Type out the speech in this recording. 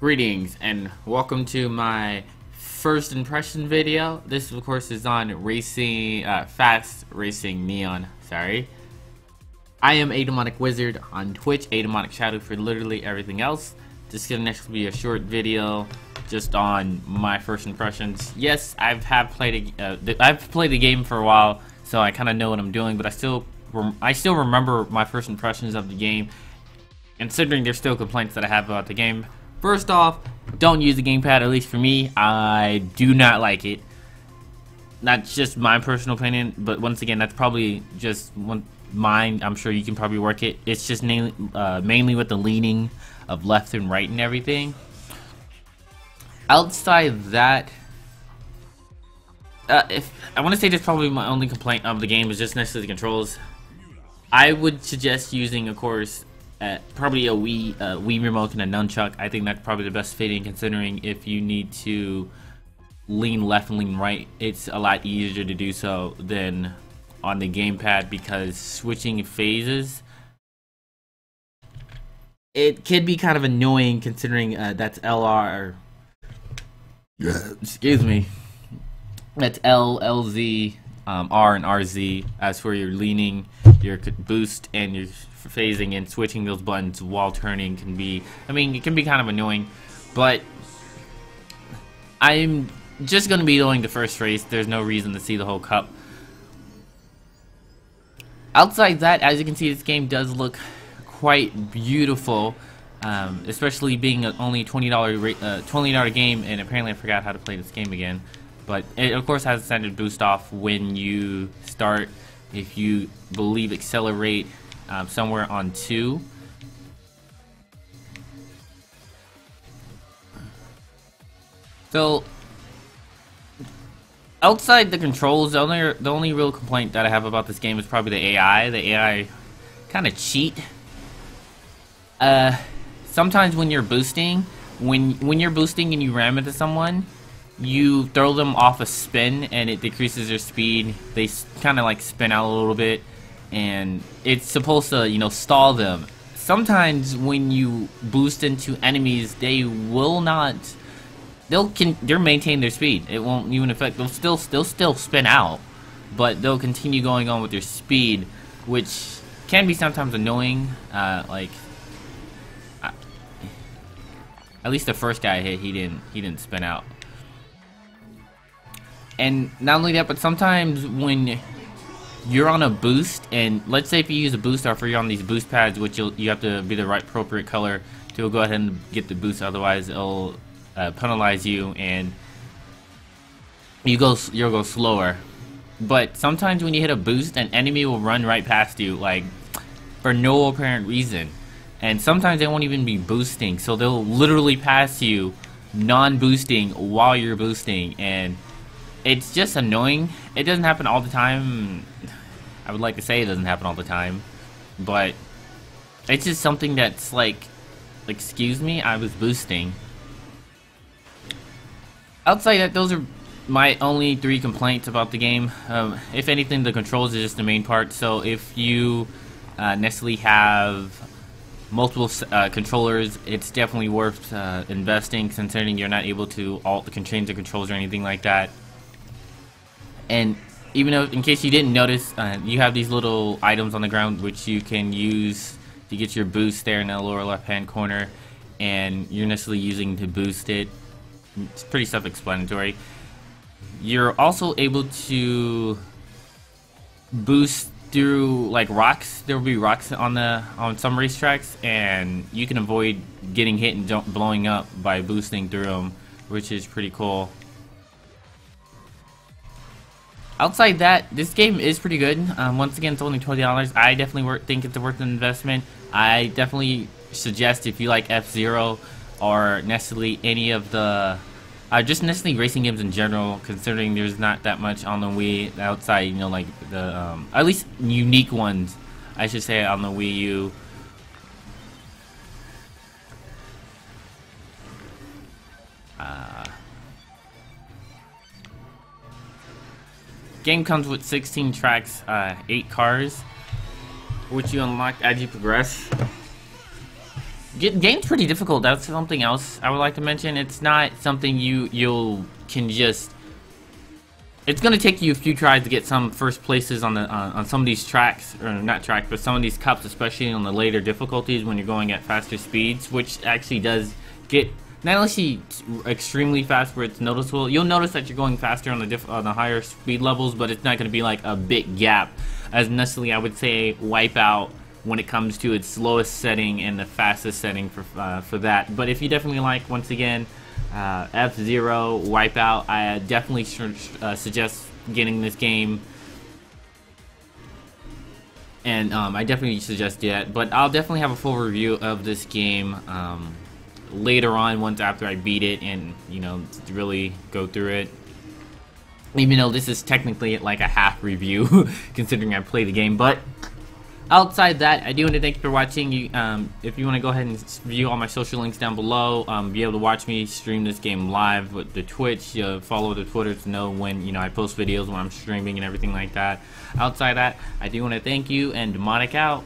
Greetings and welcome to my first impression video. This of course is on racing, fast racing neon, sorry. I am Demonic Wizard on Twitch, ADemonicShadow for literally everything else. This is gonna next be a short video just on my first impressions. Yes, I've played the game for a while, so I kind of know what I'm doing, but I still remember my first impressions of the game, considering there's still complaints that I have about the game. First off, don't use the gamepad, at least for me. I do not like it. That's just my personal opinion, but once again, that's probably just mine. I'm sure you can probably work it. It's just mainly with the leaning of left and right and everything. Outside that, if I want to say that's probably my only complaint of the game is just next to the controls. I would suggest using, of course, probably a Wii remote and a nunchuck. I think that's probably the best fitting, considering if you need to lean left and lean right, it's a lot easier to do so than on the gamepad, because switching phases, it could be kind of annoying, considering that's LR. Excuse me. That's L, LZ, R, and RZ. As for your leaning, your boost, and your phasing, and switching those buttons while turning can be, it can be kind of annoying, but I'm just going to be doing the first race. There's no reason to see the whole cup. Outside that, as you can see, this game does look quite beautiful, especially being an only $20 game, and apparently I forgot how to play this game again. But it of course has a standard boost off when you start. If you believe accelerate somewhere on 2. So outside the controls, the only real complaint that I have about this game is probably the AI. The AI kind of cheat. Sometimes when you're boosting, when you're boosting and you ram into someone, you throw them off a spin and it decreases their speed. They kind of like spin out a little bit, and it's supposed to, stall them. Sometimes when you boost into enemies, they will not. They'll maintain their speed. It won't even affect. They'll still spin out, but they'll continue going on with their speed, which can be sometimes annoying. At least the first guy I hit, he didn't spin out. And not only that, but sometimes when you're on a boost, and let's say if you use a boost, or if you're on these boost pads, which you have to be the right appropriate color to go ahead and get the boost, otherwise it'll penalize you and you'll go slower. But sometimes when you hit a boost, an enemy will run right past you, like for no apparent reason, and sometimes they won't even be boosting, so they'll literally pass you non-boosting while you're boosting, and it's just annoying. It doesn't happen all the time. I would like to say it doesn't happen all the time, but it's just something that's like, excuse me, I was boosting. Outside that, those are my only 3 complaints about the game. If anything, the controls is just the main part. So if you necessarily have multiple controllers, it's definitely worth investing, considering you're not able to change the controls or anything like that. And even though, in case you didn't notice, you have these little items on the ground which you can use to get your boost there in the lower left hand corner, and you're necessarily using to boost it. It's pretty self-explanatory. You're also able to boost through like rocks. There will be rocks on some racetracks, and you can avoid getting hit and blowing up by boosting through them, which is pretty cool. Outside that, this game is pretty good. Once again, it's only $20. I definitely think it's worth an investment. I definitely suggest, if you like F-Zero or necessarily any of the just necessarily racing games in general, considering there's not that much on the Wii outside, like the at least unique ones, I should say, on the Wii U. Game comes with 16 tracks, 8 cars, which you unlock as you progress. game's pretty difficult. That's something else I would like to mention. It's not something you'll can just. It's gonna take you a few tries to get some first places on the on some of these tracks, or not tracks, but some of these cups, especially on the later difficulties when you're going at faster speeds, which actually does get not only extremely fast where it's noticeable. You'll notice that you're going faster on the higher speed levels, but it's not gonna be like a big gap, as necessarily I would say Wipeout when it comes to its slowest setting and the fastest setting for that. But if you definitely like, once again, F-Zero, Wipeout, I definitely suggest getting this game, and I definitely suggest that. But I'll definitely have a full review of this game later on, once after I beat it, and really go through it. Even though this is technically like a half review, considering I played the game, but. Outside that, I do want to thank you for watching. If you want to go ahead and view all my social links down below, be able to watch me stream this game live with the Twitch, follow the Twitter to know when I post videos, when I'm streaming and everything like that. Outside that, I do want to thank you, and Demonic out.